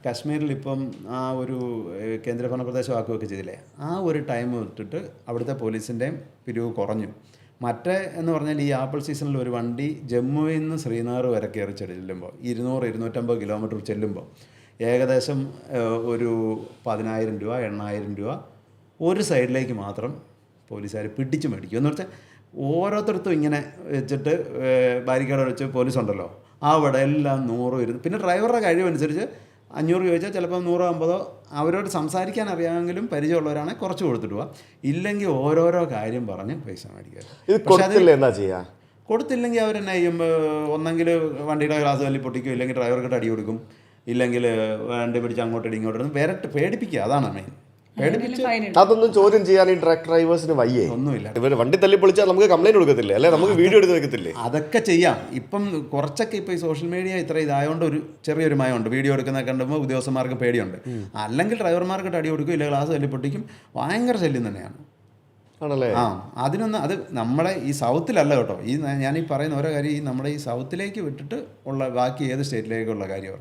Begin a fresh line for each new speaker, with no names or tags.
കശ്മീരിൽ ഇപ്പം ആ ഒരു കേന്ദ്രഭരണ പ്രദേശമാക്കുകയൊക്കെ ചെയ്തില്ലേ, ആ ഒരു ടൈം വിട്ടിട്ട് അവിടുത്തെ പോലീസിൻ്റെയും പിരിവ് കുറഞ്ഞു. മറ്റേ എന്ന് പറഞ്ഞാൽ ഈ ആപ്പിൾ സീസണിൽ ഒരു വണ്ടി ജമ്മുവിൽ നിന്ന് ശ്രീനഗർ വരെ കയറി ചെല്ലുമ്പോൾ 200-250 കിലോമീറ്റർ ചെല്ലുമ്പോൾ ഏകദേശം ഒരു 10,000 രൂപ 8,000 രൂപ ഒരു സൈഡിലേക്ക് മാത്രം പോലീസുകാർ പിടിച്ച് മേടിക്കും. എന്ന് വെച്ചാൽ ഓരോരുത്തർക്കും ഇങ്ങനെ വെച്ചിട്ട് ബാരിക്കേഡ് വെച്ച് പോലീസുണ്ടല്ലോ, അവിടെ എല്ലാം 100 പിന്നെ ഡ്രൈവറുടെ കഴിവനുസരിച്ച് 500 ചോദിച്ചാൽ ചിലപ്പോൾ 100-50 അവരോട് സംസാരിക്കാൻ അറിയാമെങ്കിലും പരിചയമുള്ളവരാണെങ്കിൽ കുറച്ച് കൊടുത്തിട്ട് പോവാം. ഇല്ലെങ്കിൽ ഓരോരോ കാര്യം പറഞ്ഞ് പൈസ മേടിക്കുക. കൊടുത്തില്ലെങ്കിൽ അവരെന്നെ ചെയ്യും, ഒന്നെങ്കിൽ വണ്ടിയുടെ ഗ്ലാസ് തല്ലി പൊട്ടിക്കും, ഇല്ലെങ്കിൽ ഡ്രൈവർക്ക് അടി കൊടുക്കും, ഇല്ലെങ്കിൽ വണ്ടി പിടിച്ച് അങ്ങോട്ട് ഇങ്ങോട്ട് വരട്ട് പേടിപ്പിക്കുക. അതാണ് മെയിൻ.
അതൊന്നും ചോദ്യം ചെയ്യാൻ ഈ ട്രക്ക് ഡ്രൈവേഴ്സിന് വയ്യേ? ഒന്നുമില്ല. ഇവർ വണ്ടി തല്ലി പൊളിച്ചാൽ നമുക്ക് കംപ്ലൈന്റ് കൊടുക്കത്തില്ലേ, അല്ലെ നമുക്ക് വീഡിയോ എടുത്ത് വെക്കത്തില്ലേ?
അതൊക്കെ ചെയ്യാം. ഇപ്പം കുറച്ചൊക്കെ ഇപ്പം ഈ സോഷ്യൽ മീഡിയ ഇത്ര ഇതായതുകൊണ്ട് ഒരു ചെറിയൊരു മയമുണ്ട്. വീഡിയോ എടുക്കുന്ന കണ്ടുമ്പോൾ ഉദ്യോഗസ്ഥന്മാർക്ക് പേടിയുണ്ട്. അല്ലെങ്കിൽ ഡ്രൈവർമാർക്ക് അടി കൊടുക്കും, ഇല്ലെങ്കിൽ ഗ്ലാസ് തല്ലി പൊട്ടിക്കും. ഭയങ്കര ശല്യം തന്നെയാണ്.
ആണല്ലേ?
അതിനൊന്നും അത് നമ്മളെ ഈ സൗത്തിലല്ല കേട്ടോ. ഈ ഞാനീ പറയുന്ന ഓരോ കാര്യം ഈ നമ്മുടെ ഈ സൗത്തിലേക്ക് വിട്ടിട്ട് ഉള്ള ബാക്കി ഏത് സ്റ്റേറ്റിലേക്കുള്ള കാര്യം